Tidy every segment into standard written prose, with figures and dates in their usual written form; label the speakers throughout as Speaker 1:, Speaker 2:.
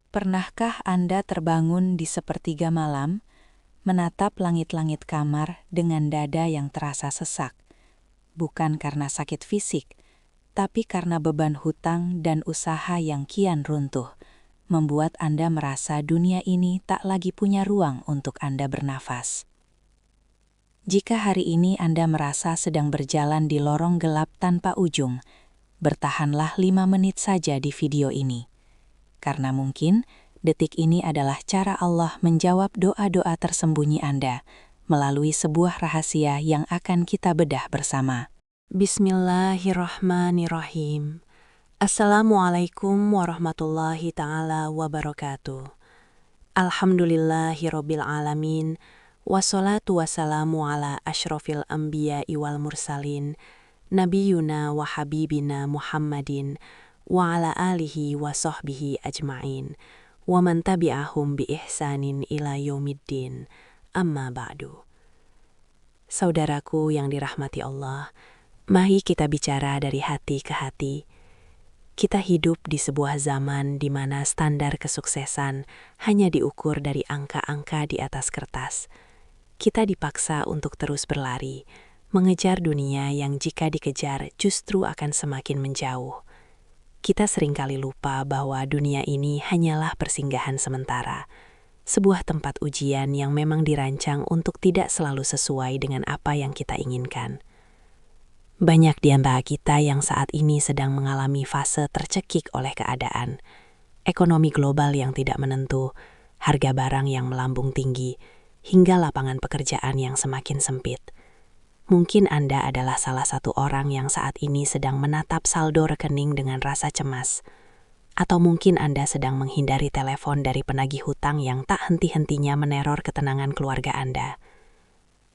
Speaker 1: Pernahkah Anda terbangun di sepertiga malam, menatap langit-langit kamar dengan dada yang terasa sesak? Bukan karena sakit fisik, tapi karena beban hutang dan usaha yang kian runtuh, membuat Anda merasa dunia ini tak lagi punya ruang untuk Anda bernafas. Jika hari ini Anda merasa sedang berjalan di lorong gelap tanpa ujung, bertahanlah 5 menit saja di video ini. Karena mungkin detik ini adalah cara Allah menjawab doa-doa tersembunyi Anda melalui sebuah rahasia yang akan kita bedah bersama.
Speaker 2: Bismillahirrahmanirrahim. Assalamualaikum warahmatullahi ta'ala wabarakatuh. Alhamdulillahirabbil alamin. Wassalatu wassalamu ala asyrafil anbiya'i wal mursalin. Nabiyuna wa habibina Muhammadin wa ala alihi wa sahbihi ajma'in. Wa man tabi'ahum bi ihsanin ila yaumiddin. Amma ba'du. Saudaraku yang dirahmati Allah, mari kita bicara dari hati ke hati. Kita hidup di sebuah zaman di mana standar kesuksesan hanya diukur dari angka-angka di atas kertas. Kita dipaksa untuk terus berlari, mengejar dunia yang jika dikejar justru akan semakin menjauh. Kita seringkali lupa bahwa dunia ini hanyalah persinggahan sementara, sebuah tempat ujian yang memang dirancang untuk tidak selalu sesuai dengan apa yang kita inginkan. Banyak di antara kita yang saat ini sedang mengalami fase tercekik oleh keadaan, ekonomi global yang tidak menentu, harga barang yang melambung tinggi, hingga lapangan pekerjaan yang semakin sempit. Mungkin Anda adalah salah satu orang yang saat ini sedang menatap saldo rekening dengan rasa cemas. Atau mungkin Anda sedang menghindari telepon dari penagih hutang yang tak henti-hentinya meneror ketenangan keluarga Anda.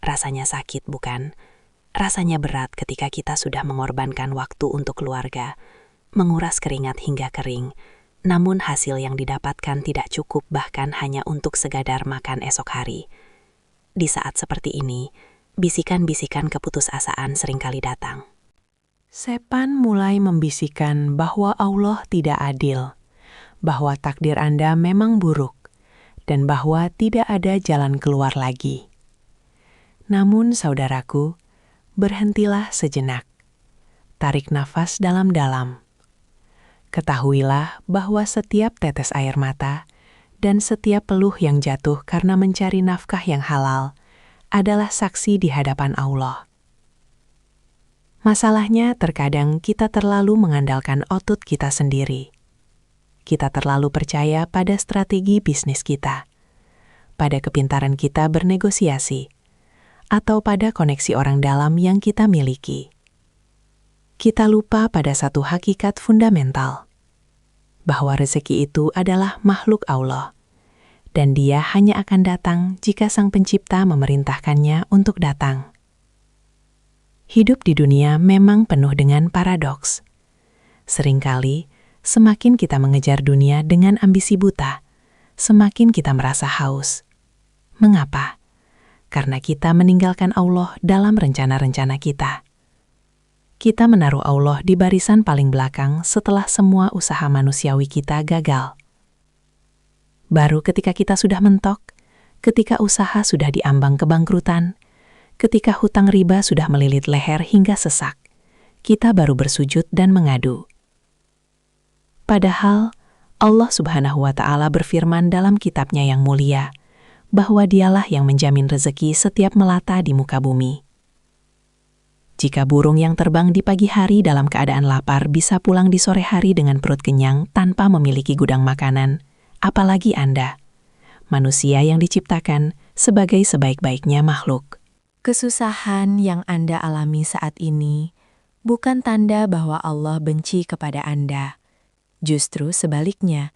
Speaker 2: Rasanya sakit, bukan? Rasanya berat ketika kita sudah mengorbankan waktu untuk keluarga, menguras keringat hingga kering, namun hasil yang didapatkan tidak cukup bahkan hanya untuk sekadar makan esok hari. Di saat seperti ini, bisikan-bisikan keputusasaan seringkali datang. Setan mulai membisikkan bahwa Allah tidak adil, bahwa takdir Anda memang buruk, dan bahwa tidak ada jalan keluar lagi. Namun saudaraku, berhentilah sejenak. Tarik nafas dalam-dalam. Ketahuilah bahwa setiap tetes air mata dan setiap peluh yang jatuh karena mencari nafkah yang halal adalah saksi di hadapan Allah. Masalahnya terkadang kita terlalu mengandalkan otot kita sendiri. Kita terlalu percaya pada strategi bisnis kita, pada kepintaran kita bernegosiasi, atau pada koneksi orang dalam yang kita miliki. Kita lupa pada satu hakikat fundamental, bahwa rezeki itu adalah makhluk Allah, dan dia hanya akan datang jika Sang Pencipta memerintahkannya untuk datang. Hidup di dunia memang penuh dengan paradoks. Seringkali, semakin kita mengejar dunia dengan ambisi buta, semakin kita merasa haus. Mengapa? Karena kita meninggalkan Allah dalam rencana-rencana kita. Kita menaruh Allah di barisan paling belakang setelah semua usaha manusiawi kita gagal. Baru ketika kita sudah mentok, ketika usaha sudah diambang kebangkrutan, ketika hutang riba sudah melilit leher hingga sesak, kita baru bersujud dan mengadu. Padahal, Allah Subhanahu wa Ta'ala berfirman dalam kitabnya yang mulia, bahwa dialah yang menjamin rezeki setiap melata di muka bumi. Jika burung yang terbang di pagi hari dalam keadaan lapar bisa pulang di sore hari dengan perut kenyang tanpa memiliki gudang makanan, apalagi Anda, manusia yang diciptakan sebagai sebaik-baiknya makhluk.
Speaker 1: Kesusahan yang Anda alami saat ini bukan tanda bahwa Allah benci kepada Anda. Justru sebaliknya,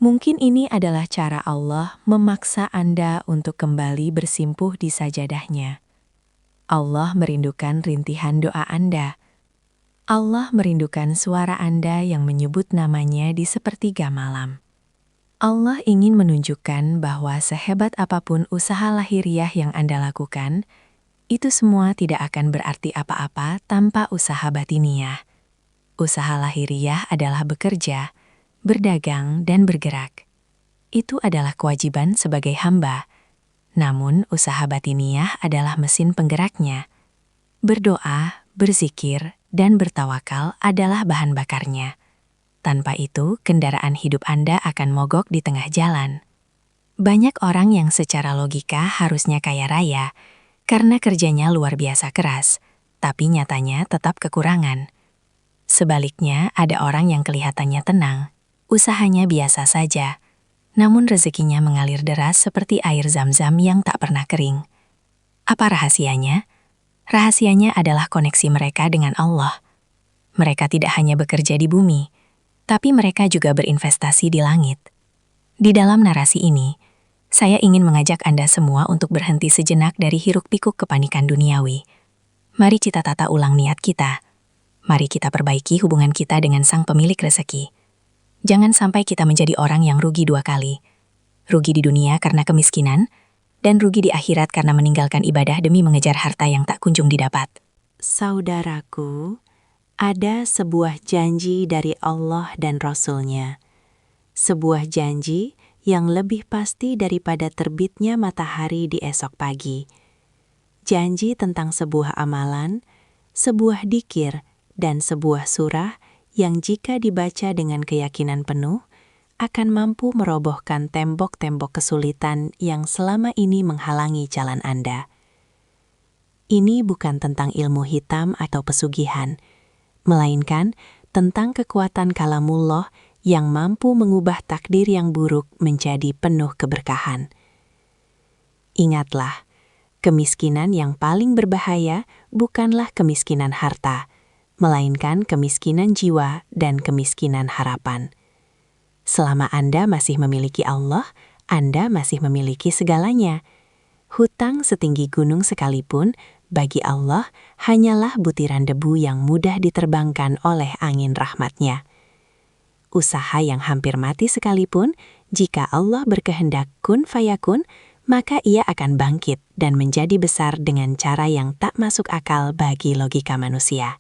Speaker 1: mungkin ini adalah cara Allah memaksa Anda untuk kembali bersimpuh di sajadahnya. Allah merindukan rintihan doa Anda. Allah merindukan suara Anda yang menyebut namanya di sepertiga malam. Allah ingin menunjukkan bahwa sehebat apapun usaha lahiriah yang Anda lakukan, itu semua tidak akan berarti apa-apa tanpa usaha batiniah. Usaha lahiriah adalah bekerja, berdagang, dan bergerak. Itu adalah kewajiban sebagai hamba. Namun, usaha batiniah adalah mesin penggeraknya. Berdoa, berzikir, dan bertawakal adalah bahan bakarnya. Tanpa itu, kendaraan hidup Anda akan mogok di tengah jalan. Banyak orang yang secara logika harusnya kaya raya, karena kerjanya luar biasa keras, tapi nyatanya tetap kekurangan. Sebaliknya, ada orang yang kelihatannya tenang, usahanya biasa saja, namun rezekinya mengalir deras seperti air zam-zam yang tak pernah kering. Apa rahasianya? Rahasianya adalah koneksi mereka dengan Allah. Mereka tidak hanya bekerja di bumi, tapi mereka juga berinvestasi di langit. Di dalam narasi ini, saya ingin mengajak Anda semua untuk berhenti sejenak dari hiruk-pikuk kepanikan duniawi. Mari kita tata ulang niat kita. Mari kita perbaiki hubungan kita dengan Sang Pemilik Rezeki. Jangan sampai kita menjadi orang yang rugi dua kali. Rugi di dunia karena kemiskinan, dan rugi di akhirat karena meninggalkan ibadah demi mengejar harta yang tak kunjung didapat.
Speaker 2: Saudaraku, ada sebuah janji dari Allah dan Rasul-Nya. Sebuah janji yang lebih pasti daripada terbitnya matahari di esok pagi. Janji tentang sebuah amalan, sebuah dzikir, dan sebuah surah yang jika dibaca dengan keyakinan penuh, akan mampu merobohkan tembok-tembok kesulitan yang selama ini menghalangi jalan Anda. Ini bukan tentang ilmu hitam atau pesugihan, melainkan tentang kekuatan kalamullah yang mampu mengubah takdir yang buruk menjadi penuh keberkahan. Ingatlah, kemiskinan yang paling berbahaya bukanlah kemiskinan harta, melainkan kemiskinan jiwa dan kemiskinan harapan. Selama Anda masih memiliki Allah, Anda masih memiliki segalanya. Hutang setinggi gunung sekalipun, bagi Allah hanyalah butiran debu yang mudah diterbangkan oleh angin rahmat-Nya. Usaha yang hampir mati sekalipun, jika Allah berkehendak kun fayakun, maka ia akan bangkit dan menjadi besar dengan cara yang tak masuk akal bagi logika manusia.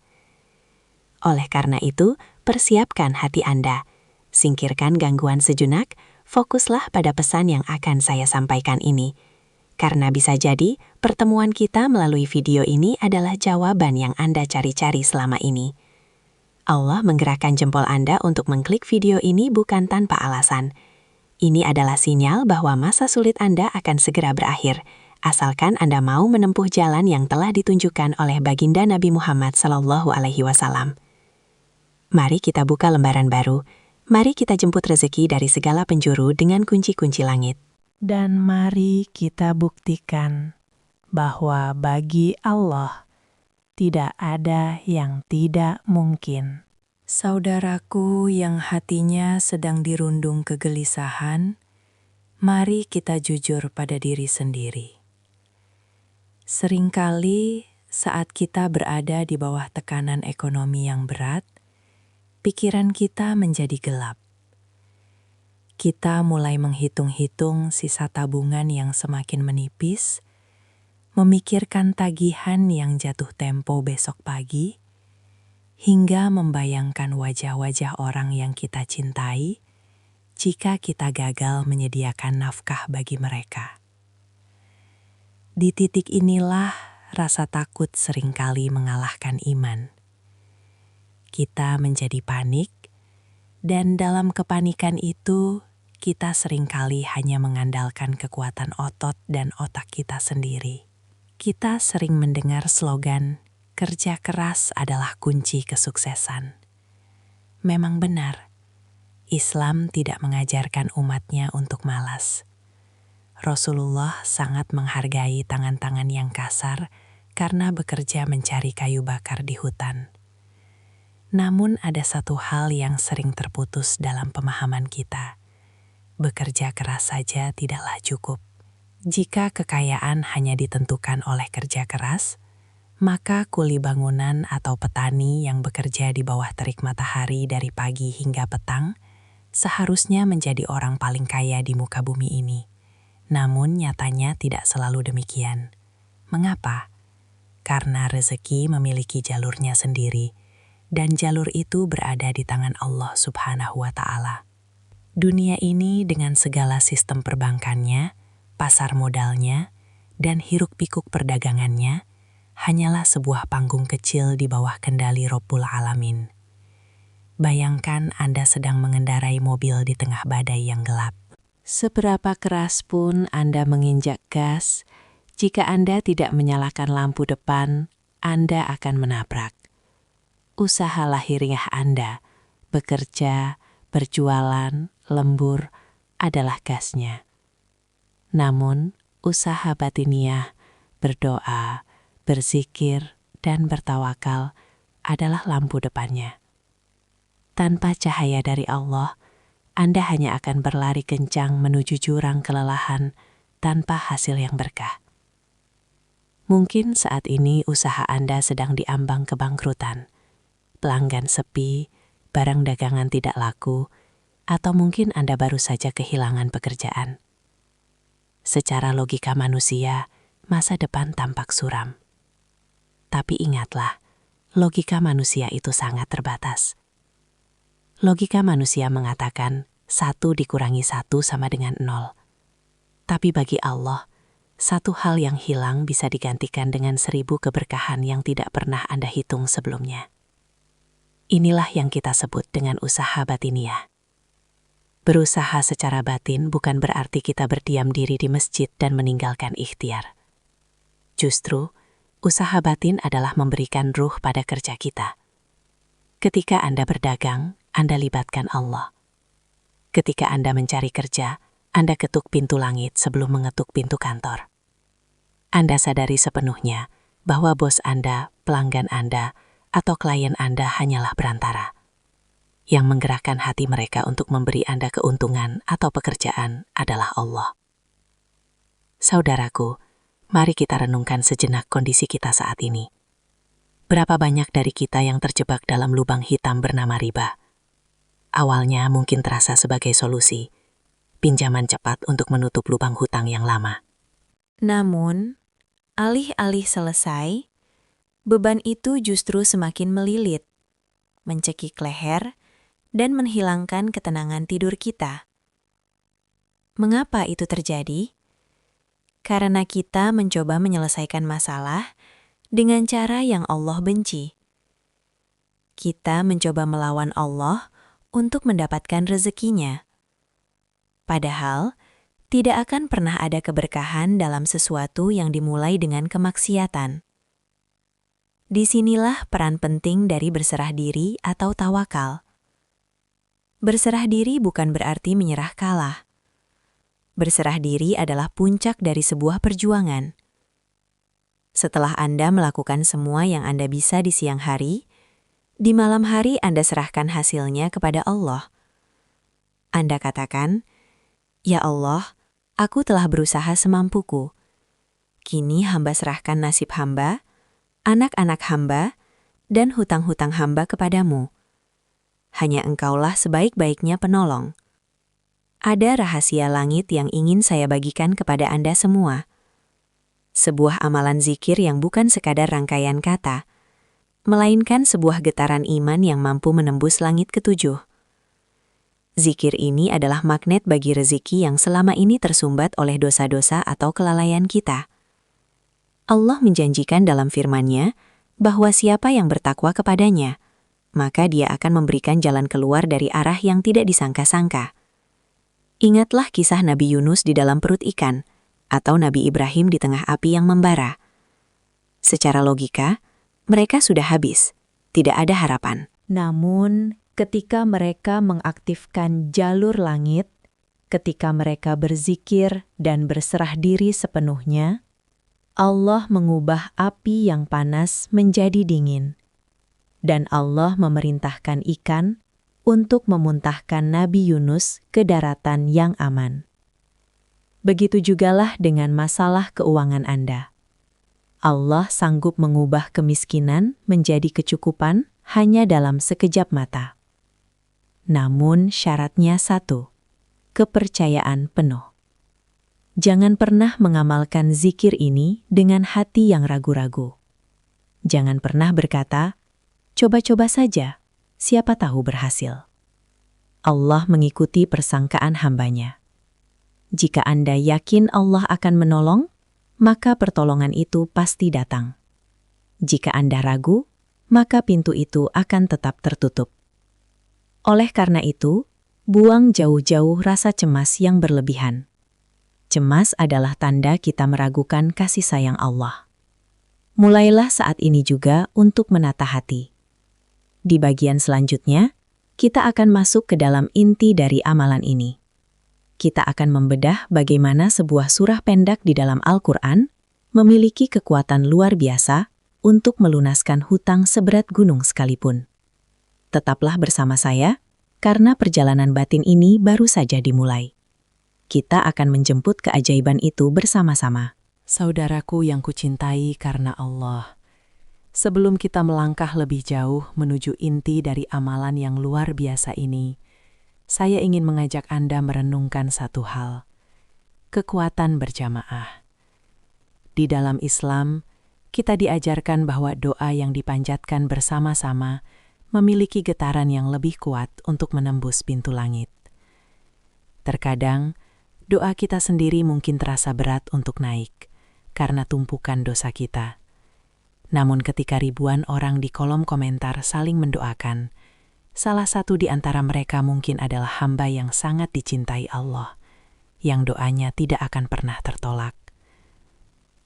Speaker 2: Oleh karena itu, persiapkan hati Anda. Singkirkan gangguan sejenak, fokuslah pada pesan yang akan saya sampaikan ini. Karena bisa jadi, pertemuan kita melalui video ini adalah jawaban yang Anda cari-cari selama ini. Allah menggerakkan jempol Anda untuk mengklik video ini bukan tanpa alasan. Ini adalah sinyal bahwa masa sulit Anda akan segera berakhir, asalkan Anda mau menempuh jalan yang telah ditunjukkan oleh baginda Nabi Muhammad SAW. Mari kita buka lembaran baru. Mari kita jemput rezeki dari segala penjuru dengan kunci-kunci langit.
Speaker 3: Dan mari kita buktikan bahwa bagi Allah tidak ada yang tidak mungkin.
Speaker 1: Saudaraku yang hatinya sedang dirundung kegelisahan, mari kita jujur pada diri sendiri. Seringkali saat kita berada di bawah tekanan ekonomi yang berat, pikiran kita menjadi gelap. Kita mulai menghitung-hitung sisa tabungan yang semakin menipis, memikirkan tagihan yang jatuh tempo besok pagi, hingga membayangkan wajah-wajah orang yang kita cintai jika kita gagal menyediakan nafkah bagi mereka. Di titik inilah rasa takut seringkali mengalahkan iman. Kita menjadi panik, dan dalam kepanikan itu, kita seringkali hanya mengandalkan kekuatan otot dan otak kita sendiri. Kita sering mendengar slogan, kerja keras adalah kunci kesuksesan. Memang benar, Islam tidak mengajarkan umatnya untuk malas. Rasulullah sangat menghargai tangan-tangan yang kasar karena bekerja mencari kayu bakar di hutan. Namun ada satu hal yang sering terputus dalam pemahaman kita. Bekerja keras saja tidaklah cukup. Jika kekayaan hanya ditentukan oleh kerja keras, maka kuli bangunan atau petani yang bekerja di bawah terik matahari dari pagi hingga petang seharusnya menjadi orang paling kaya di muka bumi ini. Namun nyatanya tidak selalu demikian. Mengapa? Karena rezeki memiliki jalurnya sendiri, dan jalur itu berada di tangan Allah Subhanahu wa Ta'ala.
Speaker 2: Dunia ini dengan segala sistem perbankannya, pasar modalnya, dan hiruk-pikuk perdagangannya, hanyalah sebuah panggung kecil di bawah kendali Rabbul Alamin. Bayangkan Anda sedang mengendarai mobil di tengah badai yang gelap.
Speaker 1: Seberapa keras pun Anda menginjak gas, jika Anda tidak menyalakan lampu depan, Anda akan menabrak. Usaha lahiriah Anda, bekerja, berjualan, lembur, adalah gasnya. Namun, usaha batiniah, berdoa, berzikir, dan bertawakal adalah lampu depannya. Tanpa cahaya dari Allah, Anda hanya akan berlari kencang menuju jurang kelelahan tanpa hasil yang berkah. Mungkin saat ini usaha Anda sedang diambang kebangkrutan. Pelanggan sepi, barang dagangan tidak laku, atau mungkin Anda baru saja kehilangan pekerjaan. Secara logika manusia, masa depan tampak suram. Tapi ingatlah, logika manusia itu sangat terbatas. Logika manusia mengatakan 1 dikurangi 1 sama dengan 0. Tapi bagi Allah, satu hal yang hilang bisa digantikan dengan 1000 keberkahan yang tidak pernah Anda hitung sebelumnya. Inilah yang kita sebut dengan usaha batiniah. Berusaha secara batin bukan berarti kita berdiam diri di masjid dan meninggalkan ikhtiar. Justru, usaha batin adalah memberikan ruh pada kerja kita. Ketika Anda berdagang, Anda libatkan Allah. Ketika Anda mencari kerja, Anda ketuk pintu langit sebelum mengetuk pintu kantor. Anda sadari sepenuhnya bahwa bos Anda, pelanggan Anda, atau klien Anda hanyalah perantara. Yang menggerakkan hati mereka untuk memberi Anda keuntungan atau pekerjaan adalah Allah. Saudaraku, mari kita renungkan sejenak kondisi kita saat ini. Berapa banyak dari kita yang terjebak dalam lubang hitam bernama riba? Awalnya mungkin terasa sebagai solusi, pinjaman cepat untuk menutup lubang hutang yang lama.
Speaker 4: Namun, alih-alih selesai, beban itu justru semakin melilit, mencekik leher, dan menghilangkan ketenangan tidur kita. Mengapa itu terjadi? Karena kita mencoba menyelesaikan masalah dengan cara yang Allah benci. Kita mencoba melawan Allah untuk mendapatkan rezekinya. Padahal, tidak akan pernah ada keberkahan dalam sesuatu yang dimulai dengan kemaksiatan. Disinilah peran penting dari berserah diri atau tawakal. Berserah diri bukan berarti menyerah kalah. Berserah diri adalah puncak dari sebuah perjuangan. Setelah Anda melakukan semua yang Anda bisa di siang hari, di malam hari Anda serahkan hasilnya kepada Allah. Anda katakan, "Ya Allah, aku telah berusaha semampuku. Kini hamba serahkan nasib hamba, anak-anak hamba, dan hutang-hutang hamba kepadamu. Hanya Engkaulah sebaik-baiknya penolong." Ada rahasia langit yang ingin saya bagikan kepada Anda semua. Sebuah amalan zikir yang bukan sekadar rangkaian kata, melainkan sebuah getaran iman yang mampu menembus langit ketujuh. Zikir ini adalah magnet bagi rezeki yang selama ini tersumbat oleh dosa-dosa atau kelalaian kita. Allah menjanjikan dalam firman-Nya bahwa siapa yang bertakwa kepadanya, maka Dia akan memberikan jalan keluar dari arah yang tidak disangka-sangka. Ingatlah kisah Nabi Yunus di dalam perut ikan, atau Nabi Ibrahim di tengah api yang membara. Secara logika, mereka sudah habis, tidak ada harapan.
Speaker 1: Namun, ketika mereka mengaktifkan jalur langit, ketika mereka berzikir dan berserah diri sepenuhnya, Allah mengubah api yang panas menjadi dingin. Dan Allah memerintahkan ikan untuk memuntahkan Nabi Yunus ke daratan yang aman. Begitu jugalah dengan masalah keuangan Anda. Allah sanggup mengubah kemiskinan menjadi kecukupan hanya dalam sekejap mata. Namun syaratnya satu, kepercayaan penuh. Jangan pernah mengamalkan zikir ini dengan hati yang ragu-ragu. Jangan pernah berkata, "Coba-coba saja, siapa tahu berhasil."
Speaker 2: Allah mengikuti persangkaan hambanya. Jika Anda yakin Allah akan menolong, maka pertolongan itu pasti datang. Jika Anda ragu, maka pintu itu akan tetap tertutup. Oleh karena itu, buang jauh-jauh rasa cemas yang berlebihan. Cemas adalah tanda kita meragukan kasih sayang Allah. Mulailah saat ini juga untuk menata hati. Di bagian selanjutnya, kita akan masuk ke dalam inti dari amalan ini. Kita akan membedah bagaimana sebuah surah pendek di dalam Al-Quran memiliki kekuatan luar biasa untuk melunaskan hutang seberat gunung sekalipun. Tetaplah bersama saya, karena perjalanan batin ini baru saja dimulai. Kita akan menjemput keajaiban itu bersama-sama.
Speaker 3: Saudaraku yang kucintai karena Allah, sebelum kita melangkah lebih jauh menuju inti dari amalan yang luar biasa ini, saya ingin mengajak Anda merenungkan satu hal, kekuatan berjamaah. Di dalam Islam, kita diajarkan bahwa doa yang dipanjatkan bersama-sama memiliki getaran yang lebih kuat untuk menembus pintu langit. Terkadang, doa kita sendiri mungkin terasa berat untuk naik, karena tumpukan dosa kita. Namun ketika ribuan orang di kolom komentar saling mendoakan, salah satu di antara mereka mungkin adalah hamba yang sangat dicintai Allah, yang doanya tidak akan pernah tertolak.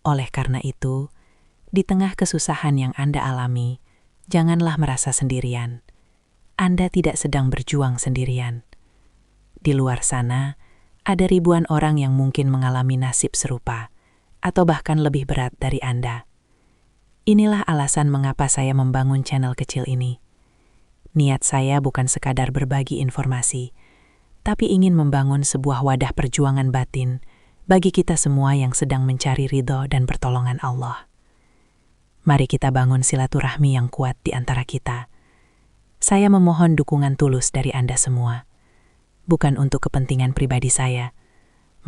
Speaker 3: Oleh karena itu, di tengah kesusahan yang Anda alami, janganlah merasa sendirian. Anda tidak sedang berjuang sendirian. Di luar sana, ada ribuan orang yang mungkin mengalami nasib serupa, atau bahkan lebih berat dari Anda. Inilah alasan mengapa saya membangun channel kecil ini. Niat saya bukan sekadar berbagi informasi, tapi ingin membangun sebuah wadah perjuangan batin bagi kita semua yang sedang mencari ridho dan pertolongan Allah. Mari kita bangun silaturahmi yang kuat di antara kita. Saya memohon dukungan tulus dari Anda semua, bukan untuk kepentingan pribadi saya,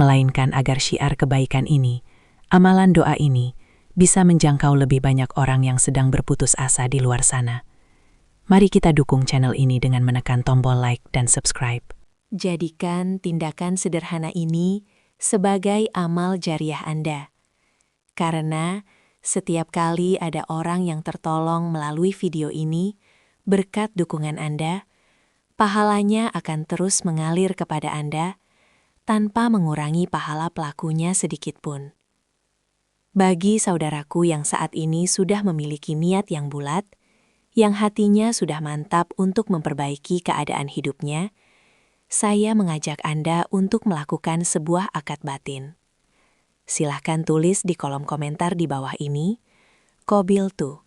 Speaker 3: melainkan agar syiar kebaikan ini, amalan doa ini, bisa menjangkau lebih banyak orang yang sedang berputus asa di luar sana. Mari kita dukung channel ini dengan menekan tombol like dan subscribe.
Speaker 4: Jadikan tindakan sederhana ini sebagai amal jariah Anda. Karena setiap kali ada orang yang tertolong melalui video ini, berkat dukungan Anda, pahalanya akan terus mengalir kepada Anda tanpa mengurangi pahala pelakunya sedikitpun. Bagi saudaraku yang saat ini sudah memiliki niat yang bulat, yang hatinya sudah mantap untuk memperbaiki keadaan hidupnya, saya mengajak Anda untuk melakukan sebuah akad batin. Silahkan tulis di kolom komentar di bawah ini, Qabiltu,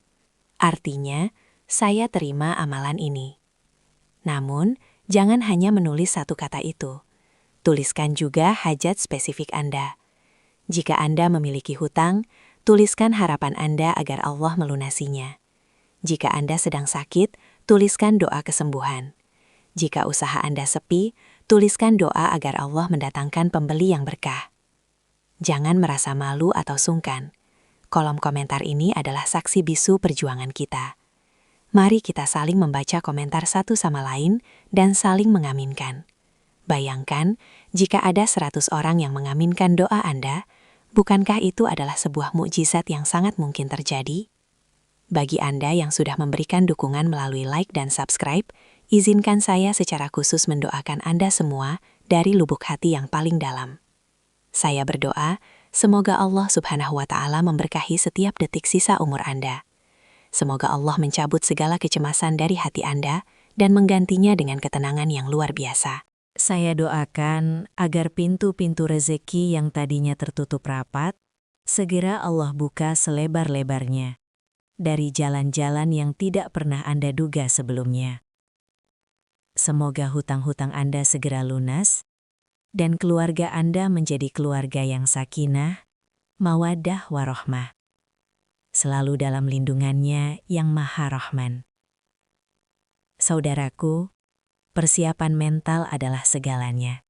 Speaker 4: artinya saya terima amalan ini. Namun, jangan hanya menulis satu kata itu. Tuliskan juga hajat spesifik Anda. Jika Anda memiliki hutang, tuliskan harapan Anda agar Allah melunasinya. Jika Anda sedang sakit, tuliskan doa kesembuhan. Jika usaha Anda sepi, tuliskan doa agar Allah mendatangkan pembeli yang berkah. Jangan merasa malu atau sungkan. Kolom komentar ini adalah saksi bisu perjuangan kita. Mari kita saling membaca komentar satu sama lain dan saling mengaminkan. Bayangkan, jika ada 100 orang yang mengaminkan doa Anda, bukankah itu adalah sebuah mukjizat yang sangat mungkin terjadi? Bagi Anda yang sudah memberikan dukungan melalui like dan subscribe, izinkan saya secara khusus mendoakan Anda semua dari lubuk hati yang paling dalam. Saya berdoa, semoga Allah Subhanahu wa Ta'ala memberkahi setiap detik sisa umur Anda. Semoga Allah mencabut segala kecemasan dari hati Anda dan menggantinya dengan ketenangan yang luar biasa.
Speaker 1: Saya doakan agar pintu-pintu rezeki yang tadinya tertutup rapat, segera Allah buka selebar-lebarnya dari jalan-jalan yang tidak pernah Anda duga sebelumnya. Semoga hutang-hutang Anda segera lunas, dan keluarga Anda menjadi keluarga yang sakinah, mawaddah warohmah, selalu dalam lindungannya yang Maha Rahman. Saudaraku, persiapan mental adalah segalanya.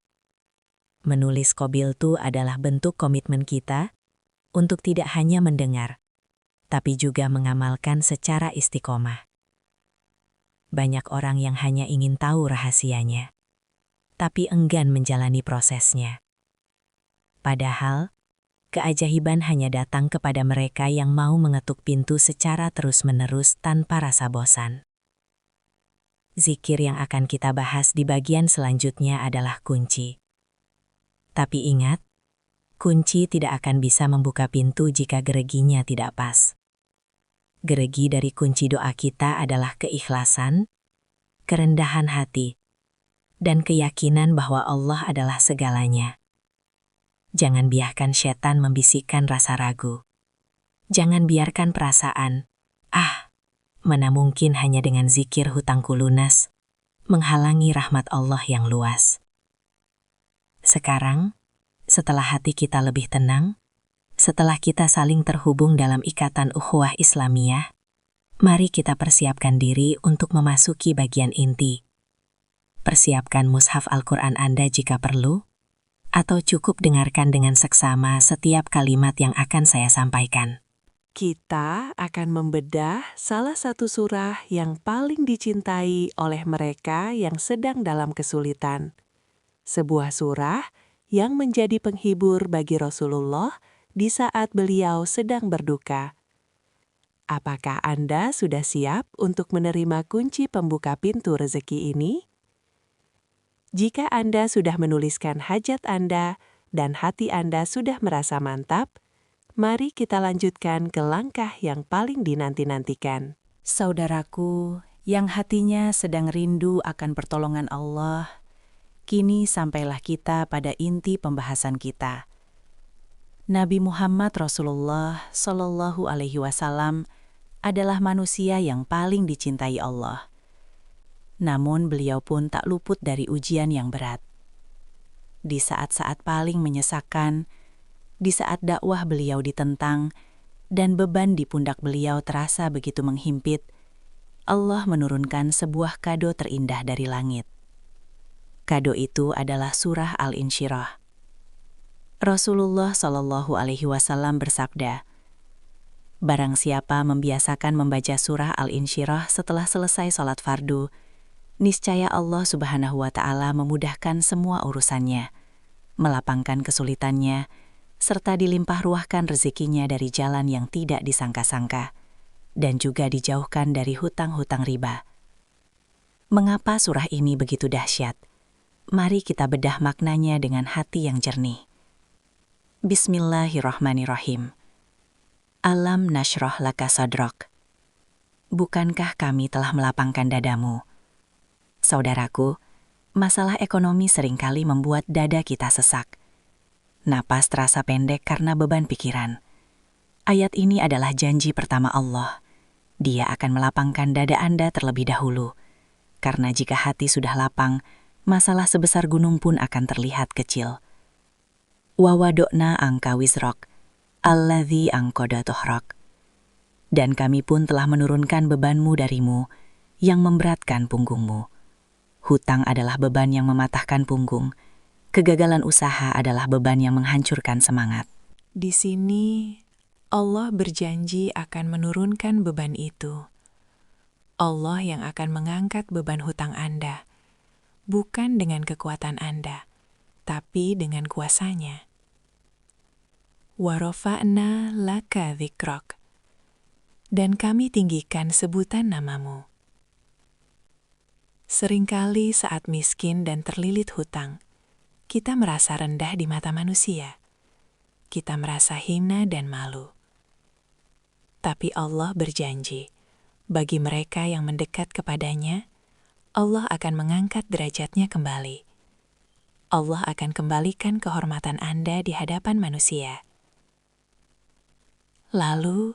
Speaker 1: Menulis Qabiltu adalah bentuk komitmen kita untuk tidak hanya mendengar, tapi juga mengamalkan secara istiqomah. Banyak orang yang hanya ingin tahu rahasianya,
Speaker 2: tapi enggan menjalani prosesnya. Padahal, keajaiban hanya datang kepada mereka yang mau mengetuk pintu secara terus-menerus tanpa rasa bosan. Zikir yang akan kita bahas di bagian selanjutnya adalah kunci. Tapi ingat, kunci tidak akan bisa membuka pintu jika gereginya tidak pas. Geregi dari kunci doa kita adalah keikhlasan, kerendahan hati, dan keyakinan bahwa Allah adalah segalanya. Jangan biarkan setan membisikkan rasa ragu. Jangan biarkan perasaan, mana mungkin hanya dengan zikir hutangku lunas, menghalangi rahmat Allah yang luas. Sekarang, setelah hati kita lebih tenang, setelah kita saling terhubung dalam ikatan ukhuwah Islamiyah, mari kita persiapkan diri untuk memasuki bagian inti. Persiapkan mushaf Al-Quran Anda jika perlu, atau cukup dengarkan dengan seksama setiap kalimat yang akan saya sampaikan.
Speaker 3: Kita akan membedah salah satu surah yang paling dicintai oleh mereka yang sedang dalam kesulitan. Sebuah surah yang menjadi penghibur bagi Rasulullah di saat beliau sedang berduka. Apakah Anda sudah siap untuk menerima kunci pembuka pintu rezeki ini? Jika Anda sudah menuliskan hajat Anda dan hati Anda sudah merasa mantap, mari kita lanjutkan ke langkah yang paling dinanti-nantikan.
Speaker 1: Saudaraku yang hatinya sedang rindu akan pertolongan Allah, kini sampailah kita pada inti pembahasan kita. Nabi Muhammad Rasulullah Shallallahu Alaihi Wasallam adalah manusia yang paling dicintai Allah. Namun beliau pun tak luput dari ujian yang berat. Di saat-saat paling menyesakkan, di saat dakwah beliau ditentang, dan beban di pundak beliau terasa begitu menghimpit, Allah menurunkan sebuah kado terindah dari langit. Kado itu adalah surah Al-Insyirah. Rasulullah Shallallahu Alaihi Wasallam bersabda, "Barang siapa membiasakan membaca surah Al-Insyirah setelah selesai sholat fardu, niscaya Allah Subhanahu wa Ta'ala memudahkan semua urusannya, melapangkan kesulitannya, serta dilimpah ruahkan rezekinya dari jalan yang tidak disangka-sangka, dan juga dijauhkan dari hutang-hutang riba." Mengapa surah ini begitu dahsyat? Mari kita bedah maknanya dengan hati yang jernih. Bismillahirrahmanirrahim. Alam nashrah laka sadrak. Bukankah kami telah melapangkan dadamu? Saudaraku, masalah ekonomi seringkali membuat dada kita sesak. Napas terasa pendek karena beban pikiran. Ayat ini adalah janji pertama Allah. Dia akan melapangkan dada Anda terlebih dahulu. Karena jika hati sudah lapang, masalah sebesar gunung pun akan terlihat kecil. Wa wadokna angka wizrok, alladzi angkoda tohrok. Dan kami pun telah menurunkan bebanmu darimu, yang memberatkan punggungmu. Hutang adalah beban yang mematahkan punggung. Kegagalan usaha adalah beban yang menghancurkan semangat.
Speaker 2: Di sini, Allah berjanji akan menurunkan beban itu. Allah yang akan mengangkat beban hutang Anda, bukan dengan kekuatan Anda, tapi dengan kuasa-Nya. Wa rafa'na laka dzikrok. Dan kami tinggikan sebutan namamu. Seringkali saat miskin dan terlilit hutang, kita merasa rendah di mata manusia. Kita merasa hina dan malu. Tapi Allah berjanji, bagi mereka yang mendekat kepadanya, Allah akan mengangkat derajatnya kembali. Allah akan kembalikan kehormatan Anda di hadapan manusia. Lalu,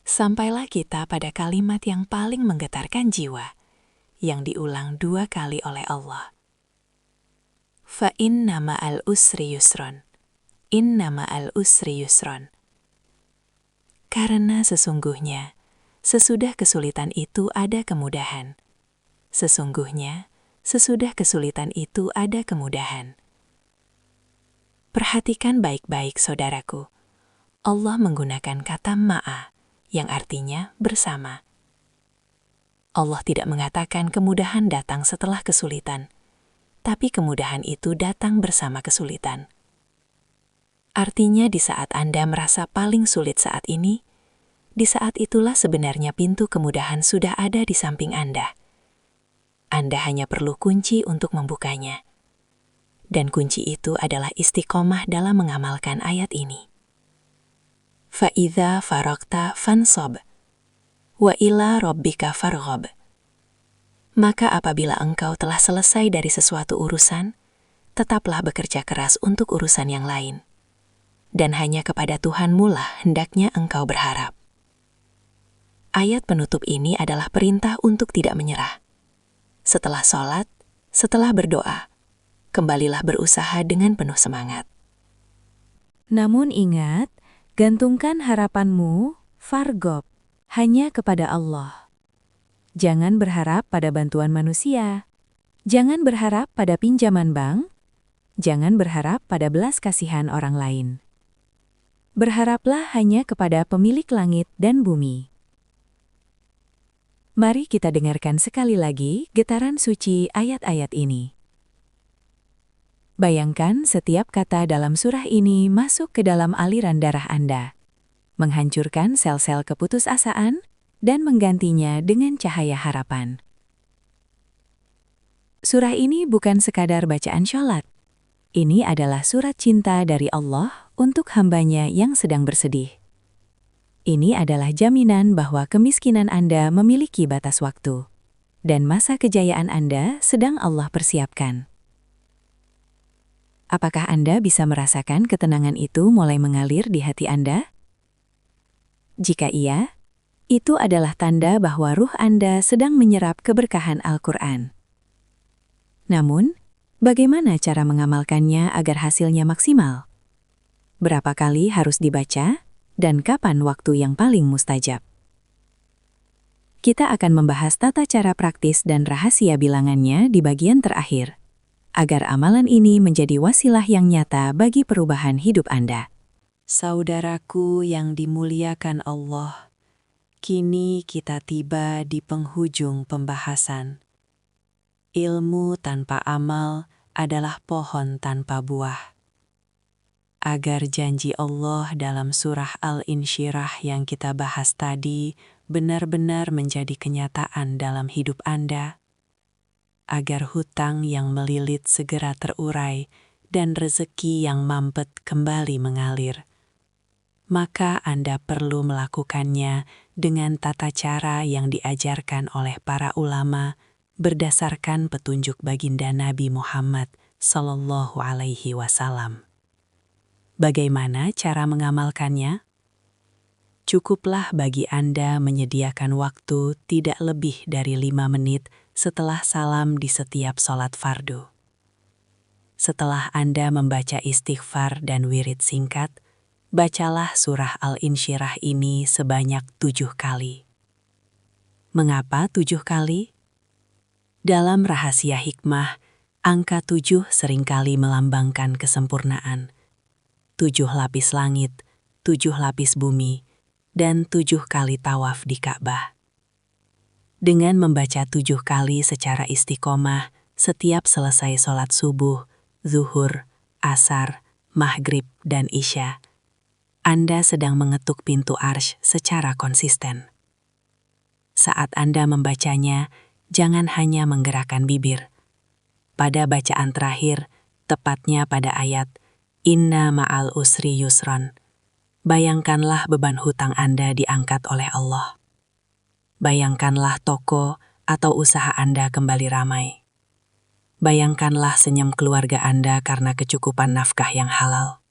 Speaker 2: sampailah kita pada kalimat yang paling menggetarkan jiwa, yang diulang 2 kali oleh Allah. Fa inna ma'al usri yusron. Inna ma'al usri yusron. Karena sesungguhnya, sesudah kesulitan itu ada kemudahan. Sesungguhnya, sesudah kesulitan itu ada kemudahan. Perhatikan baik-baik, saudaraku. Allah menggunakan kata ma'a, yang artinya bersama. Allah tidak mengatakan kemudahan datang setelah kesulitan, tapi kemudahan itu datang bersama kesulitan. Artinya di saat Anda merasa paling sulit saat ini, di saat itulah sebenarnya pintu kemudahan sudah ada di samping Anda. Anda hanya perlu kunci untuk membukanya. Dan kunci itu adalah istiqomah dalam mengamalkan ayat ini. Fa'idha faraqta fansob, wa ila rabbika farghab. Maka apabila engkau telah selesai dari sesuatu urusan, tetaplah bekerja keras untuk urusan yang lain. Dan hanya kepada Tuhanmu lah hendaknya engkau berharap. Ayat penutup ini adalah perintah untuk tidak menyerah. Setelah sholat, setelah berdoa, kembalilah berusaha dengan penuh semangat.
Speaker 1: Namun ingat, gantungkan harapanmu, fargob, hanya kepada Allah. Jangan berharap pada bantuan manusia. Jangan berharap pada pinjaman bank. Jangan berharap pada belas kasihan orang lain. Berharaplah hanya kepada pemilik langit dan bumi. Mari kita dengarkan sekali lagi getaran suci ayat-ayat ini. Bayangkan setiap kata dalam surah ini masuk ke dalam aliran darah Anda, menghancurkan sel-sel keputusasaan dan menggantinya dengan cahaya harapan. Surah ini bukan sekadar bacaan sholat. Ini adalah surat cinta dari Allah untuk hamba-Nya yang sedang bersedih. Ini adalah jaminan bahwa kemiskinan Anda memiliki batas waktu, dan masa kejayaan Anda sedang Allah persiapkan. Apakah Anda bisa merasakan ketenangan itu mulai mengalir di hati Anda? Jika iya, itu adalah tanda bahwa ruh Anda sedang menyerap keberkahan Al-Quran. Namun, bagaimana cara mengamalkannya agar hasilnya maksimal? Berapa kali harus dibaca, dan kapan waktu yang paling mustajab? Kita akan membahas tata cara praktis dan rahasia bilangannya di bagian terakhir, agar amalan ini menjadi wasilah yang nyata bagi perubahan hidup Anda.
Speaker 3: Saudaraku yang dimuliakan Allah, kini kita tiba di penghujung pembahasan. Ilmu tanpa amal adalah pohon tanpa buah. Agar janji Allah dalam surah Al-Insyirah yang kita bahas tadi benar-benar menjadi kenyataan dalam hidup Anda, agar hutang yang melilit segera terurai dan rezeki yang mampet kembali mengalir, maka Anda perlu melakukannya dengan tata cara yang diajarkan oleh para ulama berdasarkan petunjuk baginda Nabi Muhammad Sallallahu Alaihi Wasallam. Bagaimana cara mengamalkannya? Cukuplah bagi Anda menyediakan waktu tidak lebih dari 5 menit setelah salam di setiap sholat fardu. Setelah Anda membaca istighfar dan wirid singkat, bacalah surah Al-Insyirah ini sebanyak 7 kali. Mengapa 7 kali? Dalam rahasia hikmah, angka 7 seringkali melambangkan kesempurnaan. 7 lapis langit, 7 lapis bumi, dan 7 kali tawaf di Ka'bah. Dengan membaca 7 kali secara istiqomah setiap selesai sholat subuh, zuhur, asar, maghrib, dan isya, Anda sedang mengetuk pintu arsy secara konsisten. Saat Anda membacanya, jangan hanya menggerakkan bibir. Pada bacaan terakhir, tepatnya pada ayat Inna ma'al usri yusron, bayangkanlah beban hutang Anda diangkat oleh Allah. Bayangkanlah toko atau usaha Anda kembali ramai. Bayangkanlah senyum keluarga Anda karena kecukupan nafkah yang halal.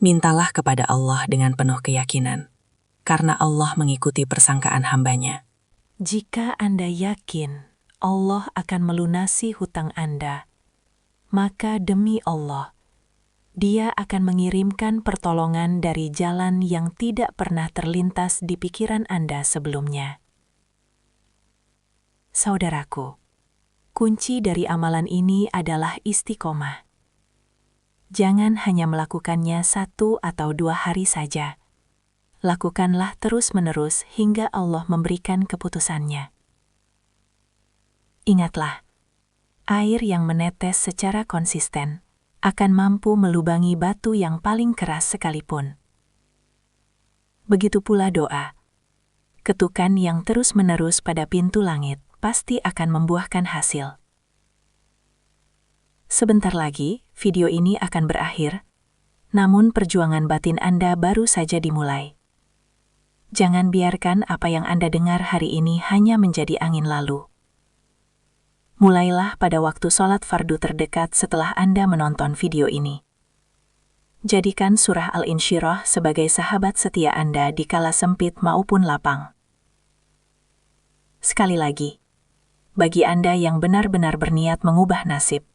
Speaker 3: Mintalah kepada Allah dengan penuh keyakinan, karena Allah mengikuti persangkaan hamba-Nya.
Speaker 2: Jika Anda yakin Allah akan melunasi hutang Anda, maka demi Allah, Dia akan mengirimkan pertolongan dari jalan yang tidak pernah terlintas di pikiran Anda sebelumnya. Saudaraku, kunci dari amalan ini adalah istiqomah. Jangan hanya melakukannya 1 atau 2 hari saja. Lakukanlah terus-menerus hingga Allah memberikan keputusannya. Ingatlah, air yang menetes secara konsisten akan mampu melubangi batu yang paling keras sekalipun. Begitu pula doa. Ketukan yang terus-menerus pada pintu langit pasti akan membuahkan hasil. Sebentar lagi, video ini akan berakhir, namun perjuangan batin Anda baru saja dimulai. Jangan biarkan apa yang Anda dengar hari ini hanya menjadi angin lalu. Mulailah pada waktu sholat fardu terdekat setelah Anda menonton video ini. Jadikan surah Al-Insyirah sebagai sahabat setia Anda di kala sempit maupun lapang. Sekali lagi, bagi Anda yang benar-benar berniat mengubah nasib,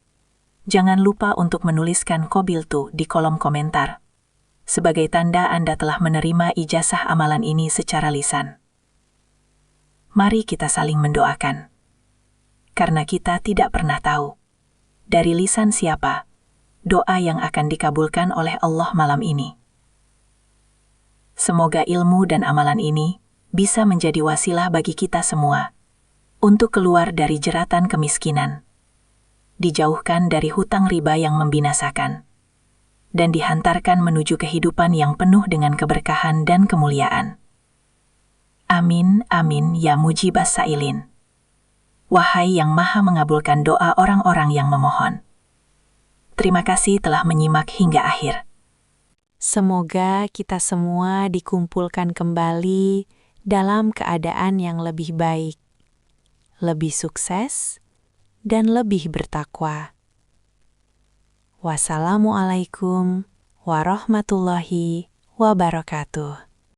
Speaker 2: jangan lupa untuk menuliskan qabiltu di kolom komentar, sebagai tanda Anda telah menerima ijazah amalan ini secara lisan. Mari kita saling mendoakan. Karena kita tidak pernah tahu dari lisan siapa doa yang akan dikabulkan oleh Allah malam ini. Semoga ilmu dan amalan ini bisa menjadi wasilah bagi kita semua untuk keluar dari jeratan kemiskinan, dijauhkan dari hutang riba yang membinasakan, dan dihantarkan menuju kehidupan yang penuh dengan keberkahan dan kemuliaan. Amin, amin, ya mujibas sa'ilin. Wahai yang maha mengabulkan doa orang-orang yang memohon. Terima kasih telah menyimak hingga akhir.
Speaker 4: Semoga kita semua dikumpulkan kembali dalam keadaan yang lebih baik, lebih sukses, dan lebih bertakwa. Wassalamualaikum warahmatullahi wabarakatuh.